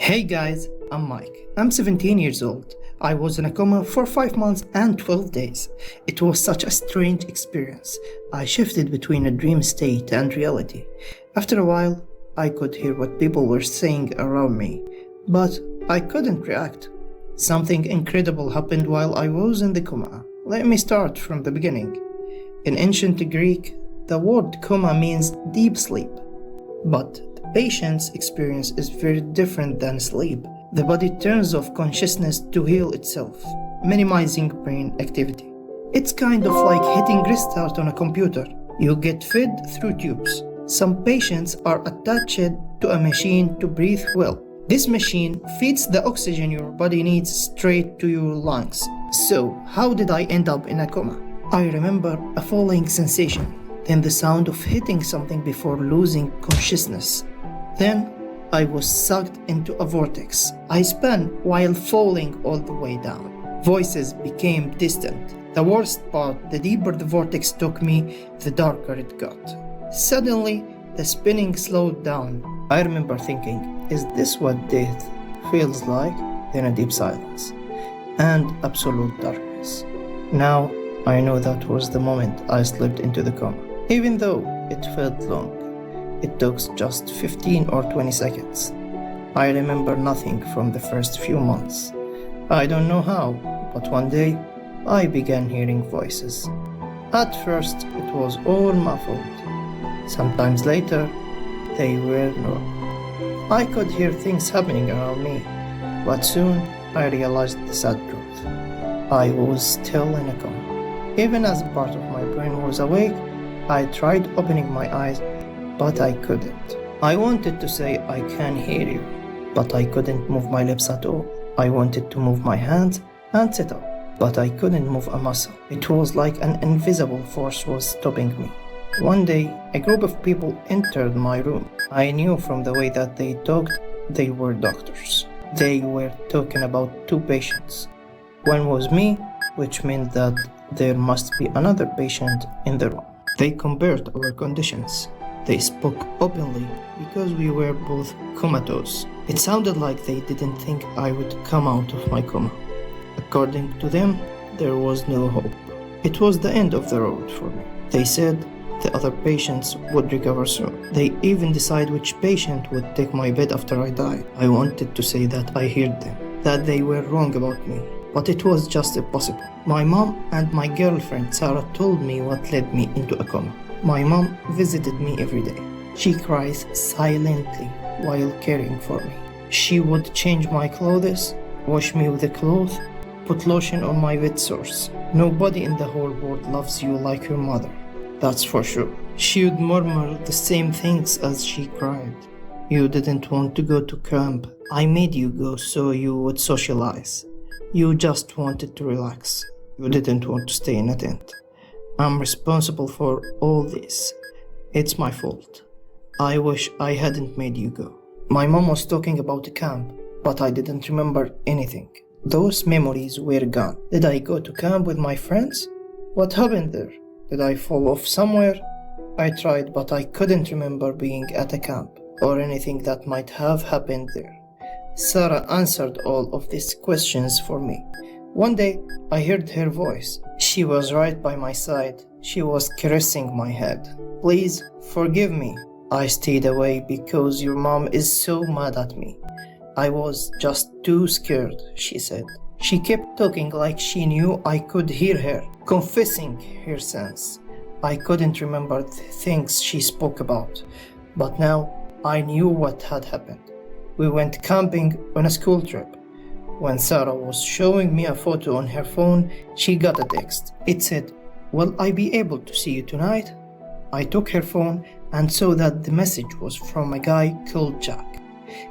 Hey guys, I'm Mike. I'm 17 years old. I was in a coma for 5 months and 12 days. It was such a strange experience. I shifted between a dream state and reality. After a while, I could hear what people were saying around me, but I couldn't react. Something incredible happened while I was in the coma. Let me start from the beginning. In ancient Greek, the word coma means deep sleep, but the patient's experience is very different than sleep. The body turns off consciousness to heal itself, minimizing brain activity. It's kind of like hitting restart on a computer. You get fed through tubes. Some patients are attached to a machine to breathe well. This machine feeds the oxygen your body needs straight to your lungs. So, how did I end up in a coma? I remember a falling sensation, then the sound of hitting something before losing consciousness. Then, I was sucked into a vortex. I spun while falling all the way down. Voices became distant. The worst part, the deeper the vortex took me, the darker it got. Suddenly, the spinning slowed down. I remember thinking, is this what death feels like? Then a deep silence and absolute darkness. Now, I know that was the moment I slipped into the coma. Even though it felt long, it took just 15 or 20 seconds. I remember nothing from the first few months. I don't know how, but one day, I began hearing voices. At first, it was all muffled. Sometimes later, they were normal. I could hear things happening around me, but soon I realized the sad truth. I was still in a coma. Even as part of my brain was awake, I tried opening my eyes, but I couldn't. I wanted to say I can hear you, but I couldn't move my lips at all. I wanted to move my hands and sit up, but I couldn't move a muscle. It was like an invisible force was stopping me. One day, a group of people entered my room. I knew from the way that they talked, they were doctors. They were talking about 2 patients. One was me, which meant that there must be another patient in the room. They compared our conditions. They spoke openly because we were both comatose. It sounded like they didn't think I would come out of my coma. According to them, there was no hope. It was the end of the road for me. They said the other patients would recover soon. They even decided which patient would take my bed after I died. I wanted to say that I heard them, that they were wrong about me, but it was just impossible. My mom and my girlfriend Sarah told me what led me into a coma. My mom visited me every day. She cries silently while caring for me. She would change my clothes, wash me with a cloth, put lotion on my wet sores. Nobody in the whole world loves you like your mother. That's for sure. She would murmur the same things as she cried. You didn't want to go to camp. I made you go so you would socialize. You just wanted to relax. You didn't want to stay in a tent. I'm responsible for all this. It's my fault. I wish I hadn't made you go. My mom was talking about the camp, but I didn't remember anything. Those memories were gone. Did I go to camp with my friends? What happened there? Did I fall off somewhere? I tried, but I couldn't remember being at a camp or anything that might have happened there. Sarah answered all of these questions for me. One day, I heard her voice. She was right by my side. She was caressing my head. Please forgive me. I stayed away because your mom is so mad at me. I was just too scared, she said. She kept talking like she knew I could hear her, confessing her sins. I couldn't remember the things she spoke about, but now I knew what had happened. We went camping on a school trip. When Sarah was showing me a photo on her phone, she got a text. It said, "Will I be able to see you tonight?" I took her phone and saw that the message was from a guy called Jack.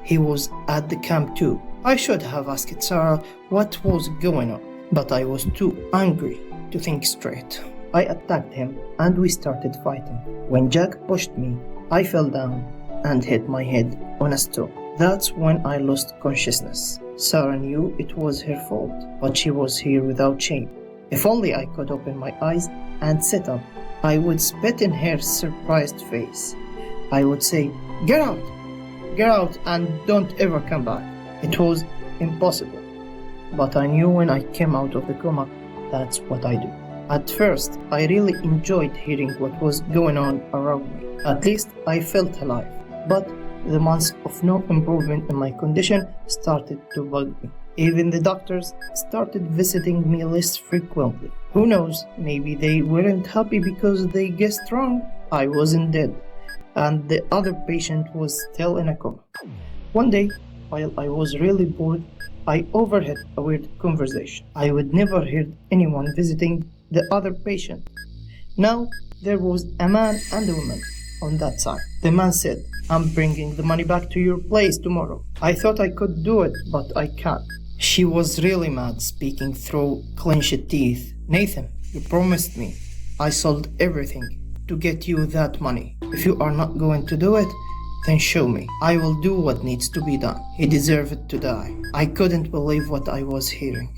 He was at the camp too. I should have asked Sarah what was going on, but I was too angry to think straight. I attacked him and we started fighting. When Jack pushed me, I fell down and hit my head on a stone. That's when I lost consciousness. Sarah knew it was her fault, but she was here without shame. If only I could open my eyes and sit up, I would spit in her surprised face. I would say, Get out and don't ever come back." It was impossible. But I knew when I came out of the coma, that's what I do. At first, I really enjoyed hearing what was going on around me. At least I felt alive. But the months of no improvement in my condition started to bug me. Even the doctors started visiting me less frequently. Who knows, maybe they weren't happy because they guessed wrong. I wasn't dead, and the other patient was still in a coma. One day, while I was really bored, I overheard a weird conversation. I would never hear anyone visiting the other patient. Now, there was a man and a woman on that side. The man said, "I'm bringing the money back to your place tomorrow." I thought I could do it, but I can't. She was really mad, speaking through clenched teeth. "Nathan, you promised me. I sold everything to get you that money. If you are not going to do it, then show me. I will do what needs to be done." He deserved to die. I couldn't believe what I was hearing.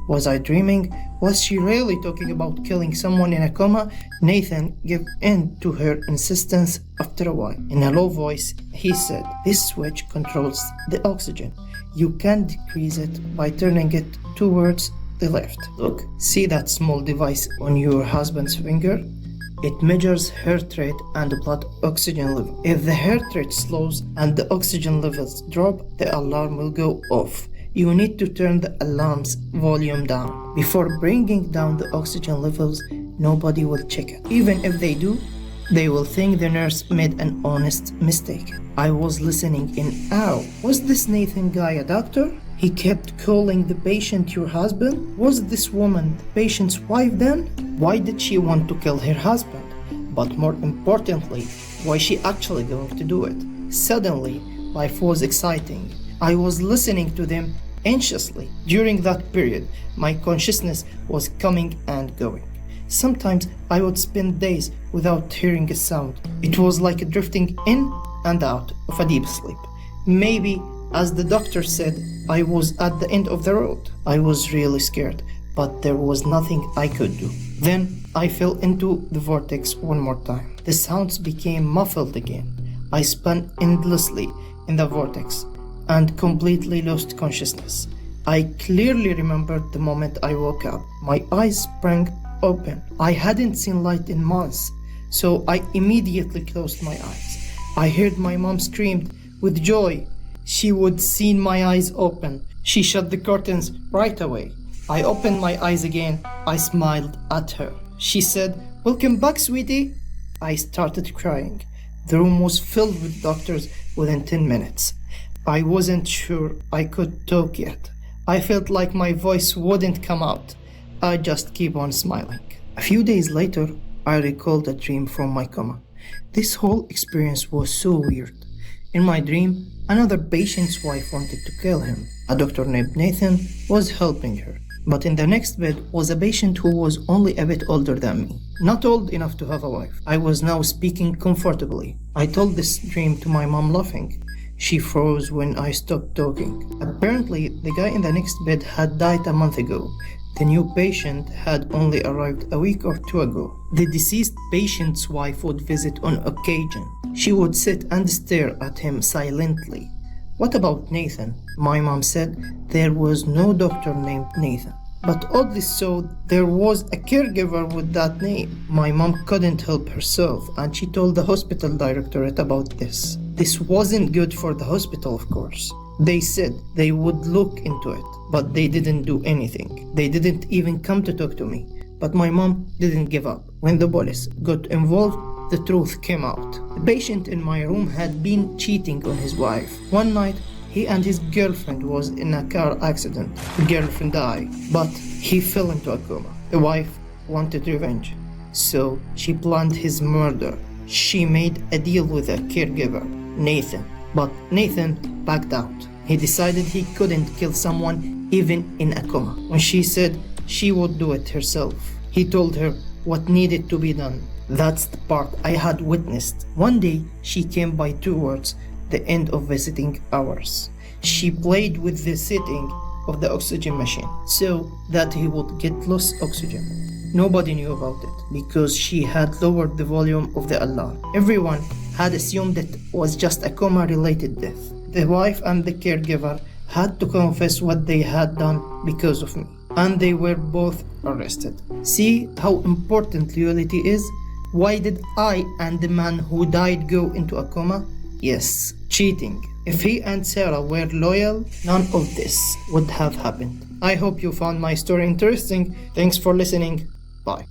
Was I dreaming? Was she really talking about killing someone in a coma? Nathan gave in to her insistence after a while. In a low voice, he said, "This switch controls the oxygen. You can decrease it by turning it towards the left. Look, see that small device on your husband's finger? It measures heart rate and blood oxygen level. If the heart rate slows and the oxygen levels drop, the alarm will go off. You need to turn the alarm's volume down. Before bringing down the oxygen levels, nobody will check it. Even if they do, they will think the nurse made an honest mistake." I was listening in awe. Was this Nathan guy a doctor? He kept calling the patient your husband. Was this woman the patient's wife then? Why did she want to kill her husband? But more importantly, why is she actually going to do it? Suddenly, life was exciting. I was listening to them anxiously. During that period, my consciousness was coming and going. Sometimes I would spend days without hearing a sound. It was like drifting in and out of a deep sleep. Maybe, as the doctor said, I was at the end of the road. I was really scared, but there was nothing I could do. Then I fell into the vortex one more time. The sounds became muffled again. I spun endlessly in the vortex and completely lost consciousness. I clearly remembered the moment I woke up. My eyes sprang open. I hadn't seen light in months, so I immediately closed my eyes. I heard my mom scream with joy. She would see my eyes open. She shut the curtains right away. I opened my eyes again. I smiled at her. She said, "Welcome back, sweetie." I started crying. The room was filled with doctors within 10 minutes. I wasn't sure I could talk yet. I felt like my voice wouldn't come out. I just keep on smiling. A few days later, I recalled a dream from my coma. This whole experience was so weird. In my dream, another patient's wife wanted to kill him. A doctor named Nathan was helping her. But in the next bed was a patient who was only a bit older than me, not old enough to have a wife. I was now speaking comfortably. I told this dream to my mom, laughing. She froze when I stopped talking. Apparently, the guy in the next bed had died a month ago. The new patient had only arrived a week or two ago. The deceased patient's wife would visit on occasion. She would sit and stare at him silently. What about Nathan? My mom said there was no doctor named Nathan. But oddly so, there was a caregiver with that name. My mom couldn't help herself, and she told the hospital directorate about this. This wasn't good for the hospital, of course. They said they would look into it, but they didn't do anything. They didn't even come to talk to me. But my mom didn't give up. When the police got involved, the truth came out. The patient in my room had been cheating on his wife. One night, he and his girlfriend was in a car accident. The girlfriend died, but he fell into a coma. The wife wanted revenge, so she planned his murder. She made a deal with a caregiver, Nathan, but Nathan backed out. He decided he couldn't kill someone even in a coma. When she said she would do it herself, he told her what needed to be done. That's the part I had witnessed. One day, she came by towards the end of visiting hours. She played with the setting of the oxygen machine so that he would get less oxygen. Nobody knew about it because she had lowered the volume of the alarm. Everyone had assumed it was just a coma-related death. The wife and the caregiver had to confess what they had done because of me, and they were both arrested. See how important loyalty is? Why did I and the man who died go into a coma? Yes, cheating. If he and Sarah were loyal, none of this would have happened. I hope you found my story interesting. Thanks for listening. Bye.